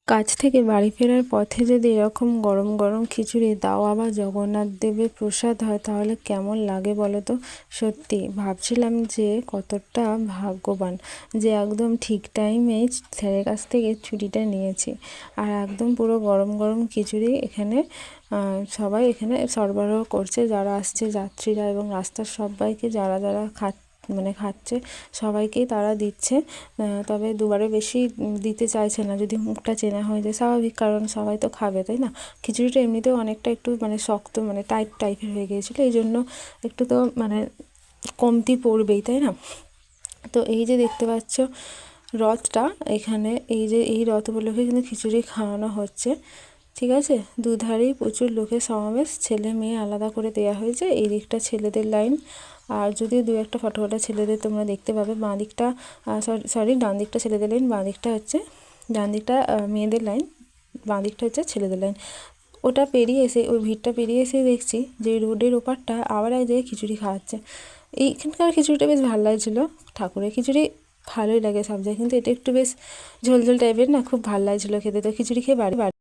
কাজ থেকে বাড়ি ফেরার পথে যদি এরকম গরম গরম খিচুড়ি তাও আবার জগন্নাথ দেবের প্রসাদ হয় তাহলে কেমন লাগে বলো তো। সত্যি ভাবছিলাম যে কতটা ভাগ্যবান যে একদম ঠিক টাইমেই স্যারের কাছ থেকে ছুটিটা নিয়েছি। আর একদম পুরো গরম গরম খিচুড়ি এখানে সবাই এখানে সরবরাহ করছে, যারা আসছে যাত্রীরা এবং রাস্তার সবাইকে যারা যারা খাচ্ছে সবাইকেই তারা দিচ্ছে। তবে দুবারের বেশি দিতে চাইছে না, যদি মুখটা চেনা হয়ে যায়, স্বাভাবিক, কারণ সবাই তো খাবে, তাই না। খিচুড়িটা এমনিতেও অনেকটা একটু শক্ত টাইট টাইপের হয়ে গিয়েছিলো, এই জন্য একটু তো কমতি পড়বেই, তাই না। তো এই যে দেখতে পাচ্ছ রথটা, এখানে এই যে এই রথ উপলক্ষে কিন্তু খিচুড়ি খাওয়ানো হচ্ছে, ঠিক আছে। দুধারেই প্রচুর লোকের সমাবেশ, ছেলে মেয়ে আলাদা করে দেওয়া হয়েছে। এই দিকটা ছেলেদের লাইন, আর যদিও দু একটা ফটোফটা ছেলেদের তোমরা দেখতে পাবে। বাঁ দিকটা সরি ডান দিকটা ছেলেদের লাইন, বাঁ দিকটা হচ্ছে ডান দিকটা মেয়েদের লাইন, বাঁ দিকটা হচ্ছে ছেলেদের লাইন। ওটা পেরিয়ে এসে, ওই ভিড়টা পেরিয়ে এসে দেখছি যে রোডের ওপারটা আবার এক জায়গায় খিচুড়ি খাওয়াচ্ছে। এইখানকার খিচুড়িটা বেশ ভালো লাগছিলো, ঠাকুরের খিচুড়ি ভালোই লাগে সব জায়গায়, কিন্তু এটা একটু বেশ ঝোল ঝোল টাইপের না, খুব ভালো লাগছিলো খেতে। তো খিচুড়ি খেয়ে বাড়ি